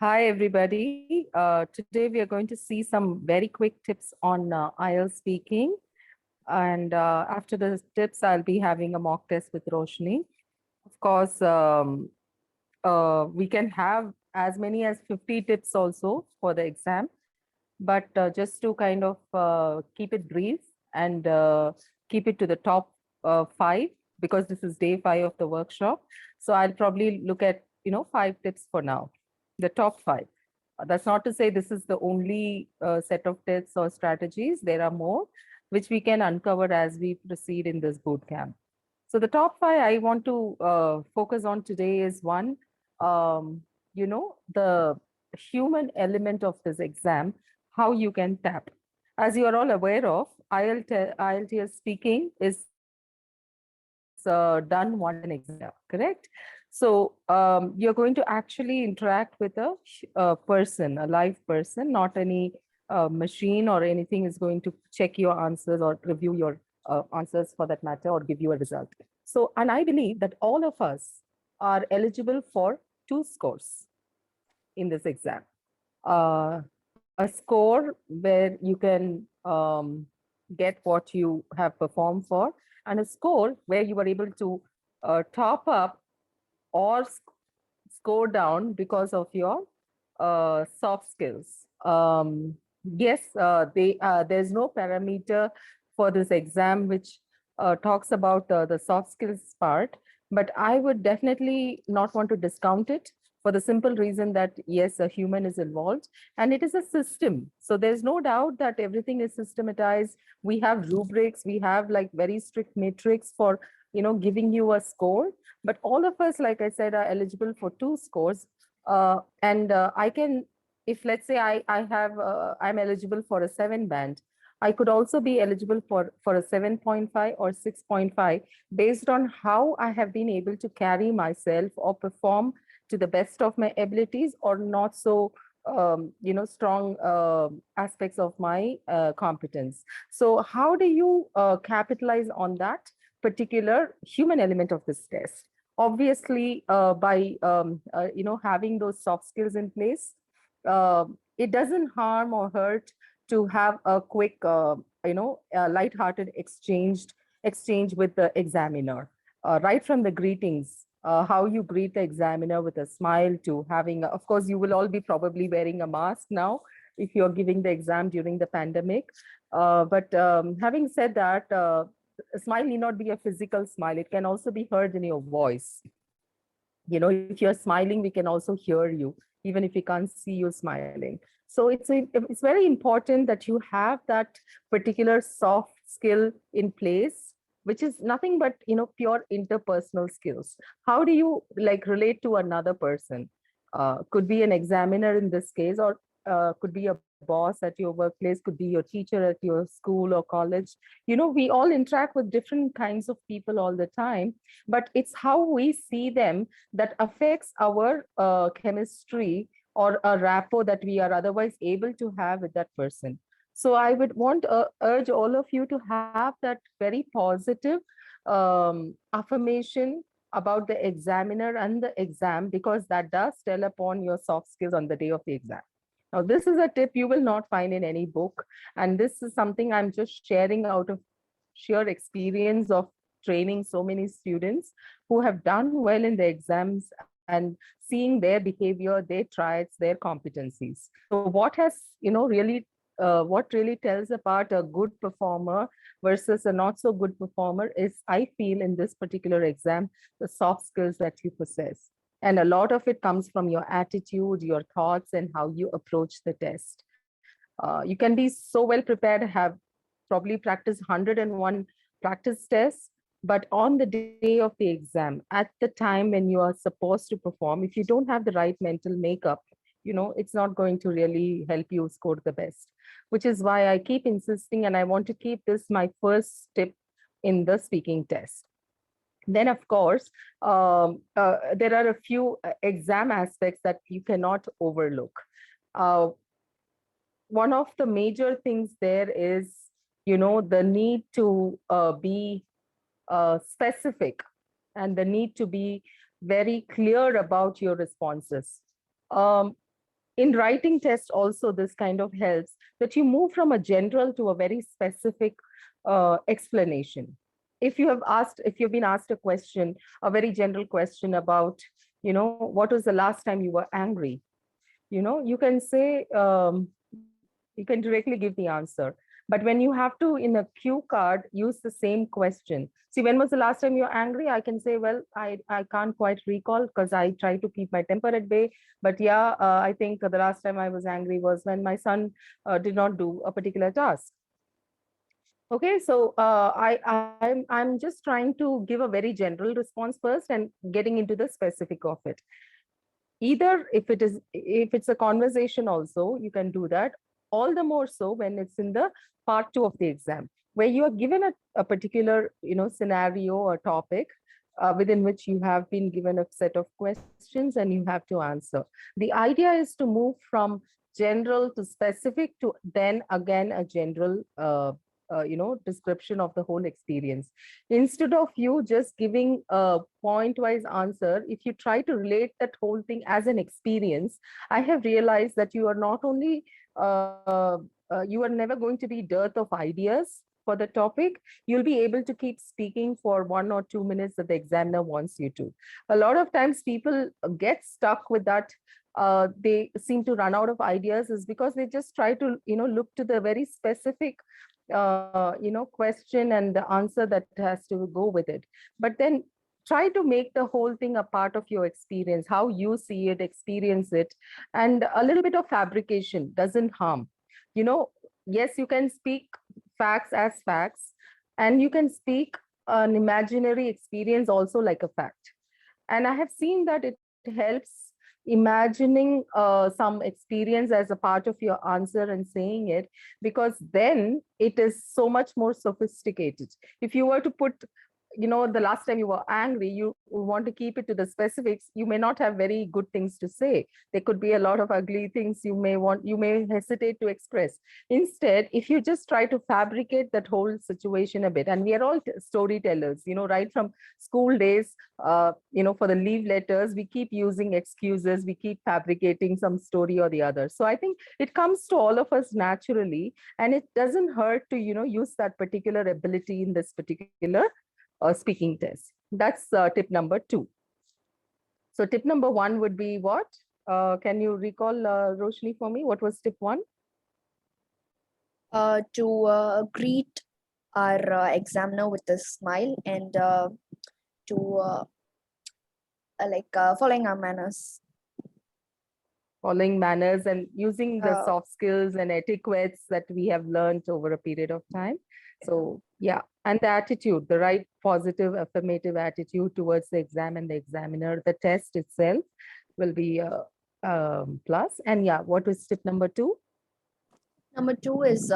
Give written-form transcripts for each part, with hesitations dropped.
Hi, everybody. Today we are going to see some very quick tips on IELTS speaking. And after the tips, I'll be having a mock test with Roshni. Of course, we can have as many as 50 tips also for the exam. But just to kind of keep it brief and keep it to the top five, because this is day 5 of the workshop. So I'll probably look at, 5 tips for now, the top 5. That's not to say this is the only set of tips or strategies. There are more which we can uncover as we proceed in this boot camp. So the top 5 I want to focus on today is one, the human element of this exam, how you can tap. As you are all aware of, IELTS speaking is done one exam, correct? So you're going to actually interact with a person, a live person, not any machine or anything is going to check your answers or review your answers for that matter or give you a result. So, and I believe that all of us are eligible for 2 scores in this exam. A score where you can get what you have performed for, and a score where you were able to top up or score down because of your soft skills. Yes, there's no parameter for this exam which talks about the soft skills part, but I would definitely not want to discount it for the simple reason that yes, a human is involved and it is a system. So there's no doubt that everything is systematized. We have rubrics, we have like very strict metrics for giving you a score, but all of us, like I said, are eligible for 2 scores. And I can, if let's say I'm eligible for a 7 band, I could also be eligible for a 7.5 or 6.5 based on how I have been able to carry myself or perform to the best of my abilities or not so strong aspects of my competence. So how do you capitalize on that particular human element of this test? Obviously, by having those soft skills in place, it doesn't harm or hurt to have a quick light-hearted exchange with the examiner, right from the greetings, how you greet the examiner with a smile, to having of course you will all be probably wearing a mask now if you're giving the exam during the pandemic, but having said that, a smile need not be a physical smile. It can also be heard in your voice. If you're smiling, we can also hear you, even if we can't see you smiling. So it's very important that you have that particular soft skill in place, which is nothing but pure interpersonal skills. How do you like relate to another person? Could be an examiner in this case, or could be a boss at your workplace, could be your teacher at your school or college. We all interact with different kinds of people all the time, but it's how we see them that affects our chemistry or a rapport that we are otherwise able to have with that person. So I would want urge all of you to have that very positive affirmation about the examiner and the exam, because that does tell upon your soft skills on the day of the exam. Now, this is a tip you will not find in any book, and this is something I'm just sharing out of sheer experience of training so many students who have done well in the exams and seeing their behavior, their traits, their competencies. So what really tells apart a good performer versus a not so good performer is, I feel, in this particular exam, the soft skills that you possess. And a lot of it comes from your attitude, your thoughts, and how you approach the test. You can be so well prepared, have probably practiced 101 practice tests, but on the day of the exam, at the time when you are supposed to perform, if you don't have the right mental makeup, it's not going to really help you score the best, which is why I keep insisting, and I want to keep this my first tip in the speaking test. Then, of course, there are a few exam aspects that you cannot overlook. Uh, One of the major things there is, the need to be specific, and the need to be very clear about your responses. Um, In writing test also, this kind of helps, that you move from a general to a very specific explanation. If you've been asked a question, a very general question about, what was the last time you were angry, you can say, you can directly give the answer. But when you have to, in a cue card, use the same question. See, when was the last time you're angry? I can say, well, I can't quite recall because I try to keep my temper at bay. But yeah, I think the last time I was angry was when my son did not do a particular task. Okay, so I'm just trying to give a very general response first and getting into the specific of it. Either if it's a conversation also, you can do that. All the more so when it's in the part 2 of the exam, where you are given a particular scenario or topic within which you have been given a set of questions and you have to answer. The idea is to move from general to specific to then again a general description of the whole experience. Instead of you just giving a point-wise answer, if you try to relate that whole thing as an experience, I have realized that you are not only you are never going to be dearth of ideas for the topic, you'll be able to keep speaking for 1 or 2 minutes that the examiner wants you to. A lot of times people get stuck with that. They seem to run out of ideas is because they just try to look to the very specific question and the answer that has to go with it. But then try to make the whole thing a part of your experience, how you see it, experience it. And a little bit of fabrication doesn't harm. Yes, you can speak facts as facts, and you can speak an imaginary experience also like a fact. And I have seen that it helps imagining some experience as a part of your answer and saying it, because then it is so much more sophisticated. If you were to put the last time you were angry, you want to keep it to the specifics, you may not have very good things to say. There could be a lot of ugly things you may hesitate to express. Instead, if you just try to fabricate that whole situation a bit, and we are all storytellers, right from school days, for the leave letters, we keep using excuses, we keep fabricating some story or the other. So I think it comes to all of us naturally, and it doesn't hurt to use that particular ability in this particular speaking test. That's tip number 2. So tip number 1 would be what? Can you recall, Roshni, for me? What was tip 1? To greet our examiner with a smile and to following our manners. Following manners and using the soft skills and etiquettes that we have learned over a period of time. So yeah, and the attitude, the right positive affirmative attitude towards the exam and the examiner, the test itself will be a plus. And yeah, what was tip number 2? Number 2 is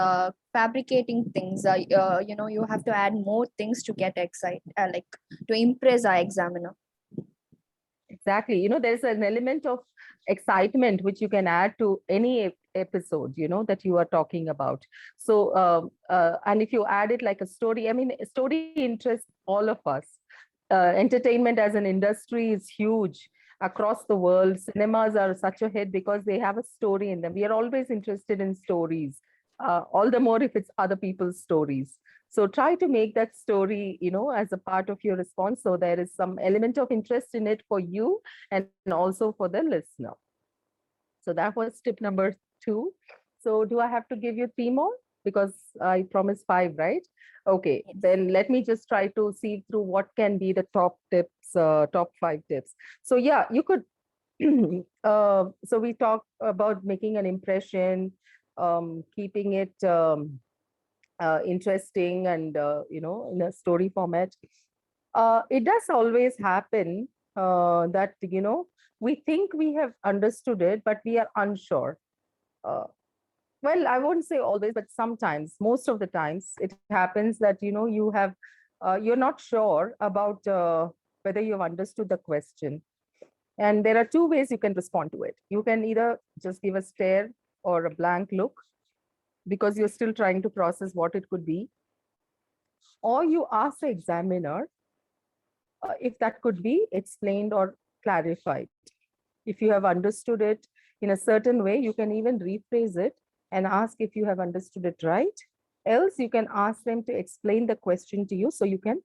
fabricating things. You have to add more things to get excited, to impress our examiner. Exactly. There's an element of excitement which you can add to any episode, that you are talking about. So, and if you add it like a story, I mean, story interests all of us. Entertainment as an industry is huge across the world. Cinemas are such a hit because they have a story in them. We are always interested in stories, all the more if it's other people's stories. So try to make that story, as a part of your response. So there is some element of interest in it for you and also for the listener. So that was tip number 2. So do I have to give you 3 more? Because I promised 5, right? Okay, Yes. Then let me just try to see through what can be the top tips, top 5 tips. So yeah, you could, so we talked about making an impression, keeping it interesting and, in a story format. It does always happen that, we think we have understood it, but we are unsure. Well, I won't say always, but sometimes, most of the times, it happens that, you're not sure about whether you've understood the question. And there are 2 ways you can respond to it. You can either just give a stare or a blank look because you're still trying to process what it could be. Or you ask the examiner if that could be explained or clarified. If you have understood it, in a certain way, you can even rephrase it and ask if you have understood it right. Else you can ask them to explain the question to you so you can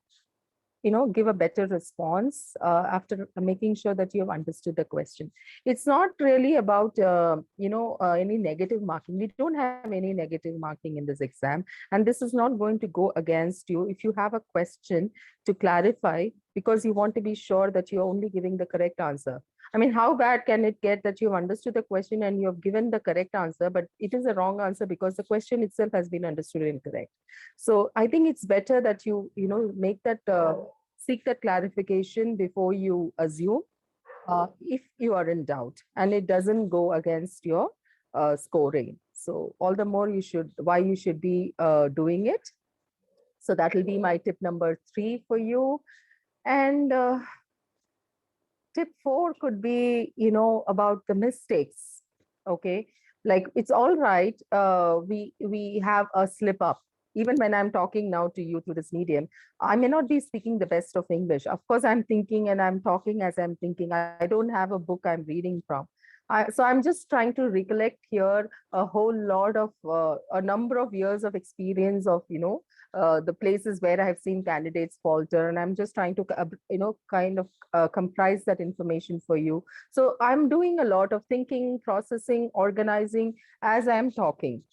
give a better response after making sure that you have understood the question. It's not really about any negative marking. We don't have any negative marking in this exam, and this is not going to go against you if you have a question to clarify, because you want to be sure that you're only giving the correct answer. I mean, how bad can it get that you've understood the question and you have given the correct answer, but it is a wrong answer because the question itself has been understood incorrect? So I think it's better that make that seek that clarification before you assume, if you are in doubt and it doesn't go against your scoring. So all the more why you should be doing it. So that will be my tip number 3 for you. And tip 4 could be, about the mistakes. Okay. Like, it's all right. We have a slip up. Even when I'm talking now to you through this medium, I may not be speaking the best of English. Of course, I'm thinking and I'm talking as I'm thinking. I don't have a book I'm reading from. So I'm just trying to recollect here a whole lot of a number of years of experience of, the places where I've seen candidates falter. And I'm just trying to, kind of comprise that information for you. So I'm doing a lot of thinking, processing, organizing as I'm talking.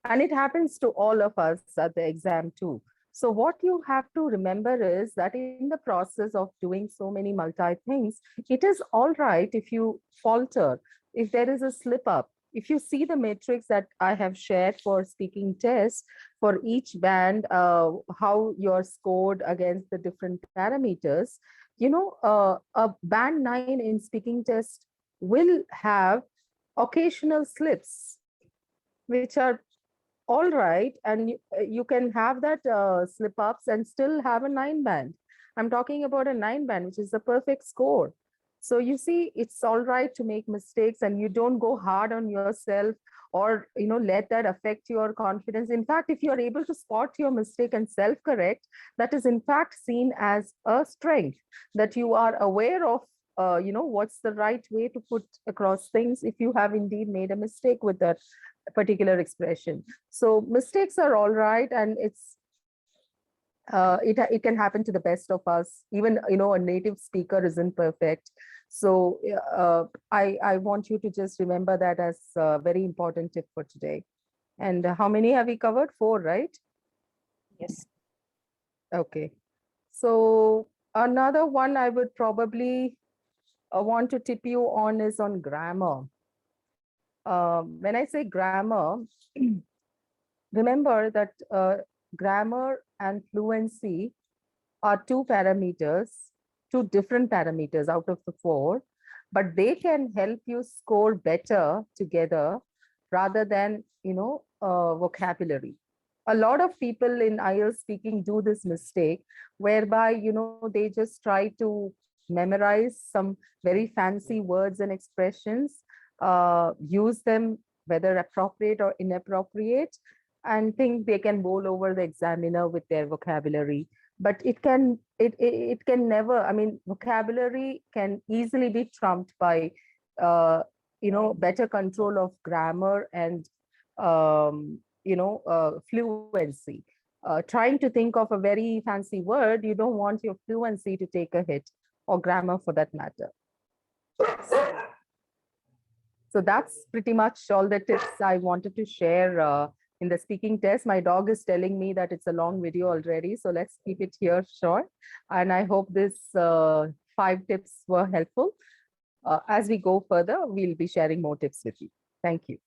And it happens to all of us at the exam too. So what you have to remember is that in the process of doing so many multi things, it is all right if you falter, if there is a slip up. If you see the matrix that I have shared for speaking tests, for each band, how you're scored against the different parameters, a band 9 in speaking test will have occasional slips, which are all right, and you can have that slip ups and still have a 9 band. I'm talking about a 9 band, which is the perfect score. So you see, it's all right to make mistakes, and you don't go hard on yourself or let that affect your confidence. In fact, if you're able to spot your mistake and self correct, that is in fact seen as a strength, that you are aware of what's the right way to put across things if you have indeed made a mistake with that particular expression. So mistakes are all right, and it can happen to the best of us. Even a native speaker isn't perfect. So I want you to just remember that as a very important tip for today. And how many have we covered? 4, right? Yes. Okay. So another one I would probably want to tip you on is on grammar. When I say grammar, remember that grammar and fluency are two different parameters out of the 4, but they can help you score better together rather than, vocabulary. A lot of people in IELTS speaking do this mistake, whereby, they just try to memorize some very fancy words and expressions, use them whether appropriate or inappropriate, and think they can bowl over the examiner with their vocabulary. But it can never. I mean, vocabulary can easily be trumped by better control of grammar and fluency. Trying to think of a very fancy word, you don't want your fluency to take a hit, or grammar for that matter. So that's pretty much all the tips I wanted to share in the speaking test. My dog is telling me that it's a long video already, so let's keep it here short. And I hope this 5 tips were helpful. As we go further, we'll be sharing more tips with you. Thank you.